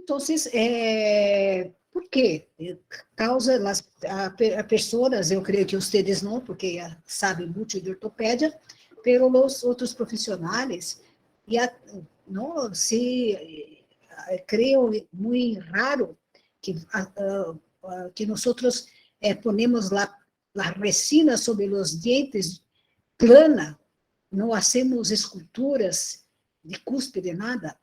Entonces, ¿por qué? Causa a pessoas, eu creio que vocês não, porque sabem muito de ortopedia, pero os outros profissionais, não, se creio muito raro que nós ponemos a resina sobre os dientes plana, não hacemos esculturas de cúspide, nada.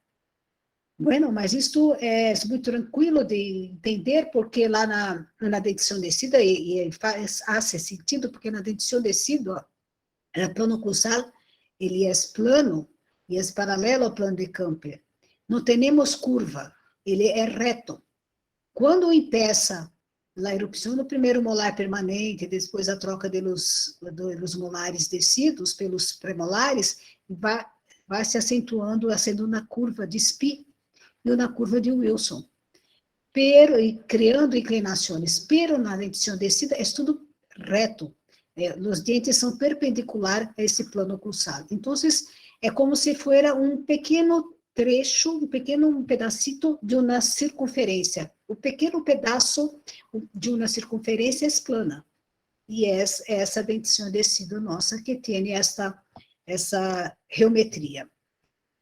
Bueno, mas isto é muito tranquilo de entender, porque lá na dentição descida, e faz sentido, porque na dentição descida, o plano occlusal, ele é plano, e é paralelo ao plano de Camper. Não temos curva, ele é reto. Quando empeça a erupção do primeiro molar permanente, depois a troca dos molares descidos pelos premolares, vai se acentuando, sendo na curva de Spee, e na curva de Wilson, e criando inclinações, pero na dentição descida é tudo reto, os dentes são perpendiculares a esse plano occlusal. Então, é como se fosse um pequeno trecho, um pequeno pedacito de uma circunferência. O pequeno pedaço de uma circunferência é plana. E é essa dentição descida nossa que tem essa geometria.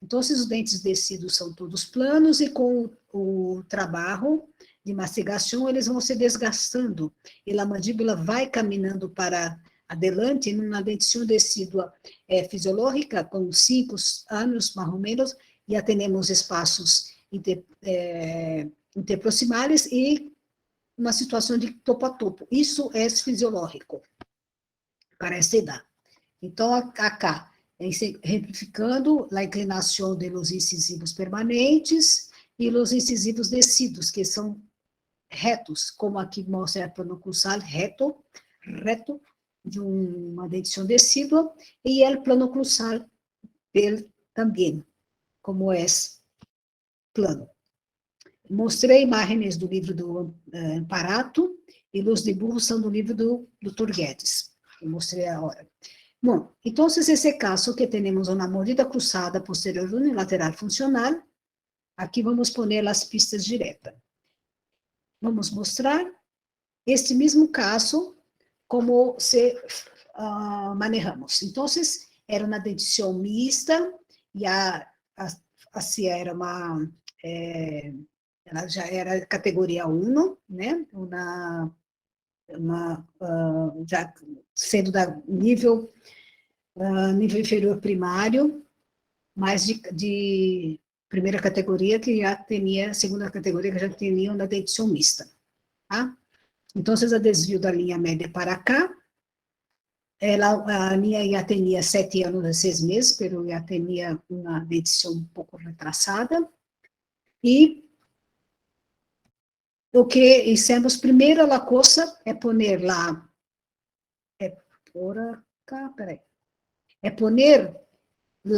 Então, os dentes descidos são todos planos, e com o trabalho de mastigação, eles vão se desgastando, e a mandíbula vai caminhando para adelante, numa dentição decídua fisiológica, com 5 anos, mais ou menos, já temos espaços interproximais e uma situação de topo a topo. Isso é fisiológico, para essa idade. Então, acá, retificando a inclinação dos incisivos permanentes e os incisivos descidos, que são retos, como aqui mostra o plano occlusal reto, de uma dentição decídua, e o plano occlusal também, como é plano. Mostrei imagens do livro do Amparato, e os dibujos são do livro do Dr. Guedes. Eu mostrei agora. Bom, então, esse caso que temos uma mordida cruzada posterior unilateral funcional, aqui vamos pôr as pistas diretas. Vamos mostrar este mesmo caso, como se manejamos. Então, era uma dentição mista, e assim, ela já era categoria 1, né? Já sendo da nível inferior primário, mas de primeira categoria, que já tinha, segunda categoria, que já tinha uma dentição mista. Tá? Então, a desvio da linha média para cá, a linha já tinha 7 anos e 6 meses, mas já tinha uma dentição um pouco retrasada, e o que hicimos primeiro, a coisa é poner lá, por acá, peraí, poner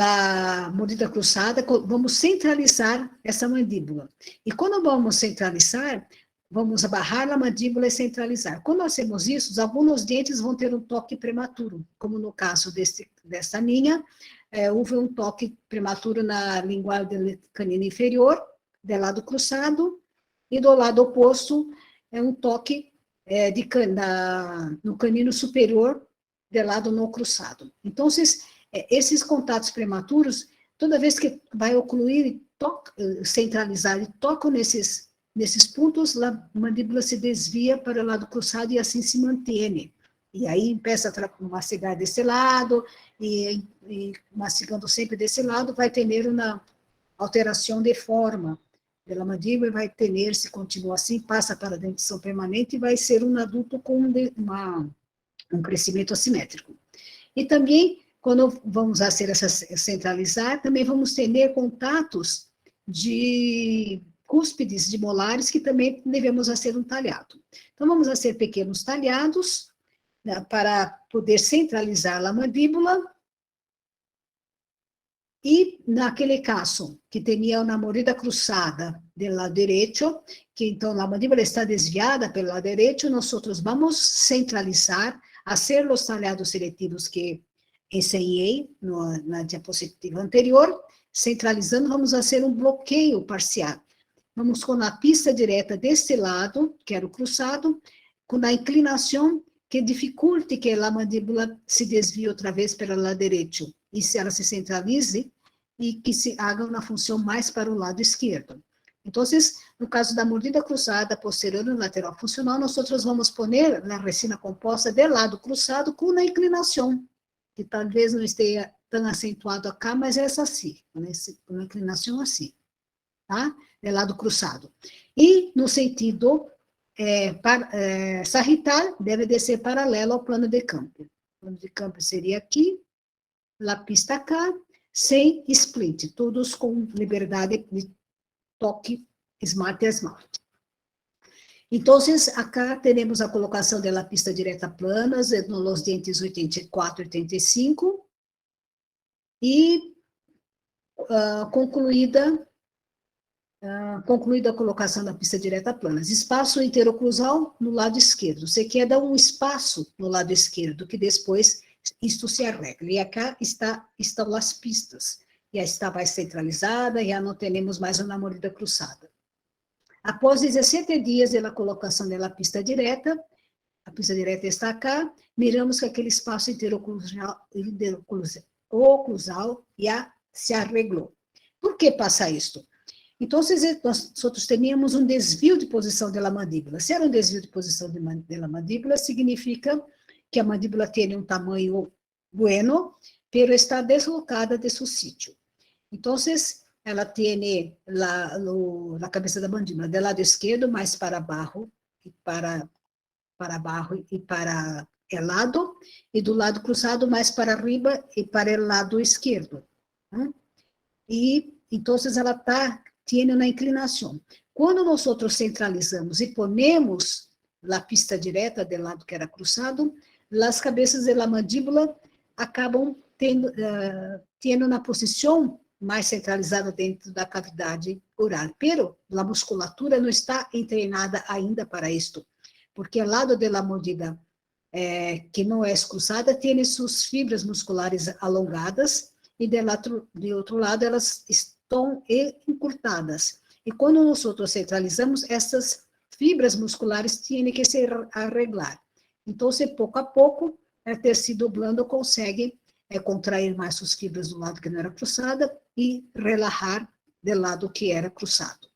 a mordida cruzada, vamos centralizar essa mandíbula. E quando vamos centralizar, vamos barrar a mandíbula e centralizar. Quando nós fazemos isso, alguns dentes vão ter um toque prematuro, como no caso dessa linha, houve um toque prematuro na linguagem canina inferior, do lado cruzado, e do lado oposto, um toque no canino superior, do lado não cruzado. Então, esses contatos prematuros, toda vez que vai ocluir, centralizar e tocam nesses pontos, a mandíbula se desvia para o lado cruzado e assim se mantém. E aí, começa a mastigar desse lado, e mastigando sempre desse lado, vai ter uma alteração de forma da mandíbula, vai ter, se continua assim, passa para a dentição permanente e vai ser um adulto com um crescimento assimétrico. E também, quando vamos fazer essa centralizar, também vamos ter contatos de cúspides de molares, que também devemos fazer um talhado. Então, vamos fazer pequenos talhados, né, para poder centralizar a mandíbula. E, naquele caso, que tinha uma mordida cruzada do lado direito, que então a mandíbula está desviada pelo lado direito, nós vamos centralizar, fazer os talhados seletivos que ensinei na diapositiva anterior, centralizando, vamos fazer um bloqueio parcial. vamos com a pista direta deste lado, que era o cruzado, com a inclinação que dificulte que a mandíbula se desvie outra vez para o lado direito, e se ela se centralize, e que se haga uma função mais para o lado esquerdo. Então, no caso da mordida cruzada posterior e lateral funcional, nós vamos poner a resina composta de lado cruzado com a inclinação, que talvez não esteja tão acentuado acá, mas é essa assim, com a inclinação assim, tá? De lado cruzado. E no sentido sagital, deve descer paralelo ao plano de campo. O plano de campo seria aqui, a pista cá, sem split, todos com liberdade de toque esmalte a esmalte. Então, acá temos a colocação da pista direta planas, nos dentes 84 e 85, e concluída a colocação da pista direta planas. Espaço interoclusal no lado esquerdo. Você quer dar um espaço no lado esquerdo, que depois isto se arregla. E acá estão as pistas. Já está mais centralizada, já não temos mais uma mordida cruzada. Após 17 dias da colocação da pista direta, a pista direta está acá, miramos que aquele espaço interoclusal já se arreglou. Por que passa isto? Então, nós teníamos um desvio de posição da mandíbula. Se era um desvio de posição da mandíbula, significa que a mandíbula tem um tamanho bueno, pero está deslocada de seu sítio. Então, ela tem a cabeça da mandíbula do lado esquerdo, mais para baixo e para o lado, e do lado cruzado mais para arriba e para o lado esquerdo. E então ela tem uma inclinação. Quando nós centralizamos e ponemos a pista direta do lado que era cruzado, as cabeças da mandíbula acabam tendo uma posição mais centralizada dentro da cavidade oral. Pero a musculatura não está treinada ainda para isto, porque ao lado da mordida que não é cruzada, tem suas fibras musculares alongadas, e de outro lado elas estão encurtadas. E quando nós centralizamos, essas fibras musculares têm que se arreglar. Então, pouco a pouco, o tecido blando consegue contrair mais as fibras do lado que não era cruzada e relaxar do lado que era cruzado.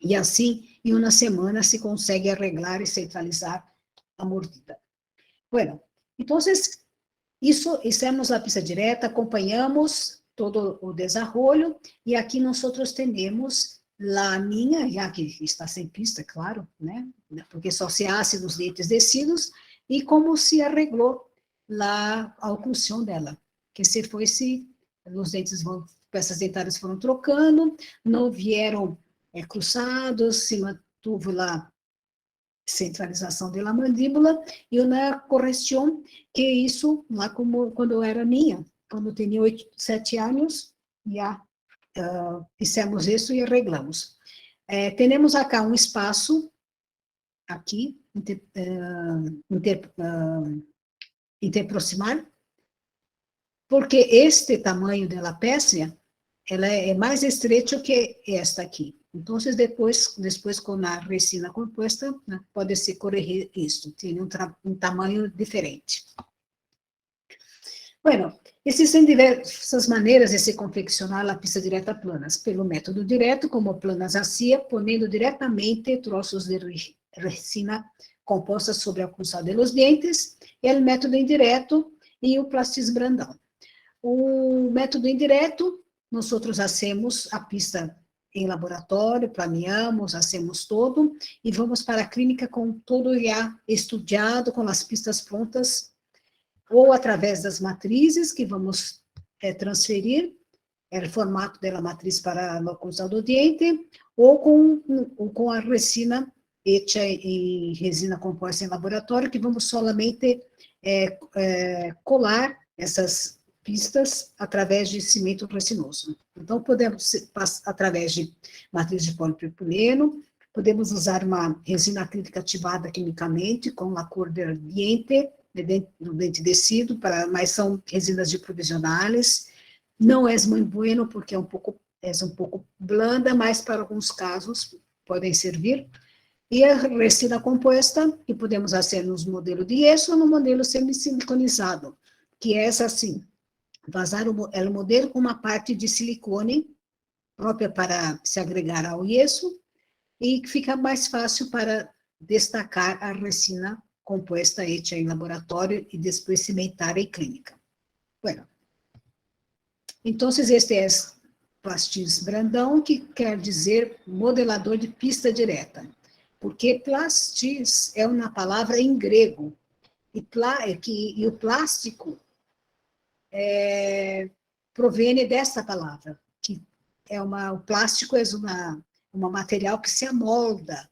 E assim, em uma semana, se consegue arreglar e centralizar a mordida. Bueno, então, fizemos a pista direta, acompanhamos todo o desenrolo, e aqui nós temos a minha, já que está sem pista, claro, né? Porque só se hace nos dentes descidos, e como se arreglou a oclusão dela, que os dentes peças dentárias foram trocando, não vieram cruzados, se mantuvo lá centralização da mandíbula, e uma correção, que isso, lá como quando eu era minha, quando eu tinha 7 anos, já fizemos isso e arreglamos. Temos acá um espaço, aqui, interproximal, porque este tamanho da peça, ela é mais estreita que esta aqui. Então, depois com a resina composta, né, pode-se corrigir isso, tem um tamanho diferente. Bueno, existem diversas maneiras de se confeccionar a pista direta planas, pelo método direto, como planas ACIA, ponendo diretamente troços de resina composta sobre a cruzada dos dentes, e o método indireto e o plastis brandão. O método indireto, nós hacemos a pista em laboratório, planeamos, hacemos todo, e vamos para a clínica com todo já estudado, com as pistas prontas, ou através das matrizes que vamos transferir o formato da matriz para a oclusão do dente, ou com a resina hecha em resina composta em laboratório, que vamos solamente colar essas pistas através de cimento resinoso. Então, podemos, através de matriz de polipropileno, podemos usar uma resina acrílica ativada quimicamente, com a cor do dente descido, mas são resinas de provisionais. Não é muito bueno, porque é um pouco é um pouco blanda, mas para alguns casos podem servir. E a resina composta, que podemos fazer nos modelos de gesso ou no modelo semi-siliconizado, que é essa assim, vazar o modelo com uma parte de silicone própria para se agregar ao gesso e que fica mais fácil para destacar a resina composta hecha em laboratório e depois cimentada em clínica. Bueno, então, este é Plastis Brandão, que quer dizer modelador de pista direta, porque plastis é uma palavra em grego, e o plástico provém dessa palavra, que o plástico é uma material que se amolda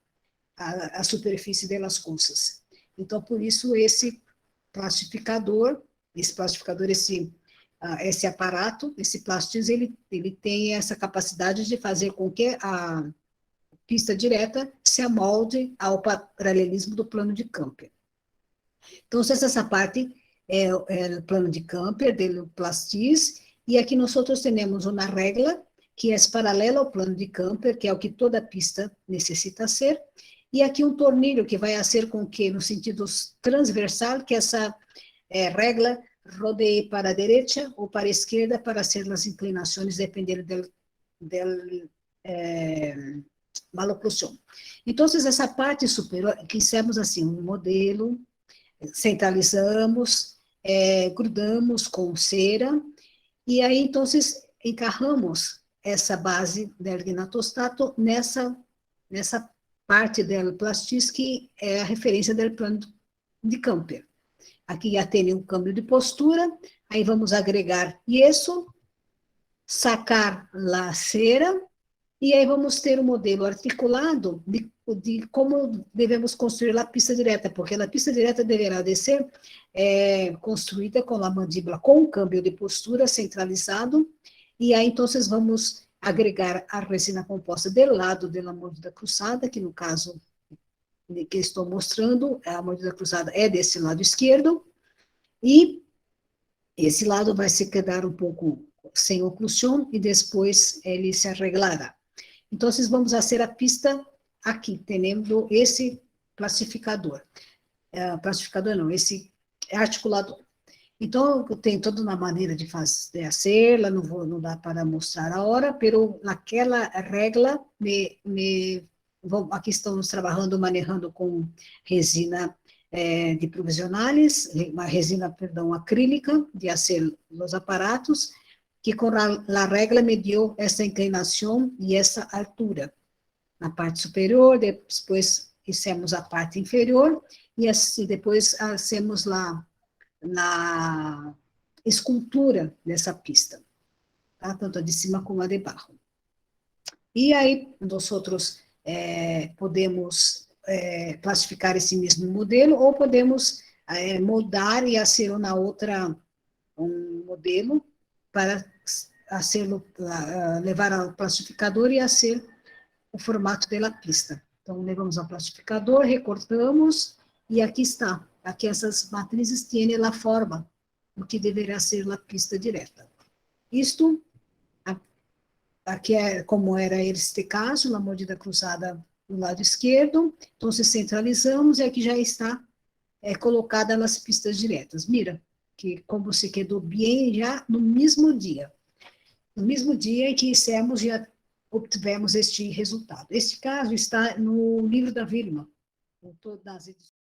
à superfície das coisas. Então, por isso, esse plastificador, esse aparato, esse plastis, ele tem essa capacidade de fazer com que a pista direta se amolde ao paralelismo do plano de Camper. Então, essa parte é o plano de Camper, do plastis, e aqui nós temos uma regra que é paralela ao plano de Camper, que é o que toda pista necessita ser, e aqui um tornilho que vai fazer com que, no sentido transversal, que essa regra rodeie para a direita ou para a esquerda para ser as inclinações, dependendo da maloclusão. Então, essa parte superior, fizemos assim, um modelo, centralizamos, grudamos com cera, e aí, então, encarramos essa base do erginatostato nessa parte do plastis, que é a referência do plano de Camper. Aqui já tem um câmbio de postura, aí vamos agregar gesso, sacar a cera, e aí vamos ter um modelo articulado de como devemos construir a pista direta, porque a pista direta deverá ser construída com a mandíbula com um câmbio de postura centralizado, e aí então vamos agregar a resina composta do lado da mordida cruzada, que no caso que estou mostrando, a mordida cruzada é desse lado esquerdo, e esse lado vai se quedar um pouco sem oclusão, e depois ele se arreglará. Então, vamos fazer a pista aqui, tendo esse plastificador. Plastificador não, esse articulador. Então, tem toda uma maneira de fazer, não dá para mostrar a hora, pero naquela regra, aqui estamos trabalhando, manejando com resina de provisionais, uma resina, perdão, acrílica, de fazer os aparatos, que com a regra me deu essa inclinação e essa altura. Na parte superior, depois fizemos a parte inferior, e assim, depois hacemos na escultura dessa pista, tá? Tanto a de cima como a de baixo. E aí, nós podemos classificar esse mesmo modelo, ou podemos moldar e fazer um modelo para levar ao plastificador e fazer o formato da pista. Então, levamos ao plastificador, recortamos, e aqui está. Aqui essas matrizes têm a forma do que deverá ser a pista direta. Isto, aqui é como era este caso, a mordida cruzada do lado esquerdo. Então, centralizamos, e aqui já está colocada nas pistas diretas. Mira, que como se quedou bem já no mesmo dia. No mesmo dia em que fizemos, já obtivemos este resultado. Este caso está no livro da Vilma, em todas as edições.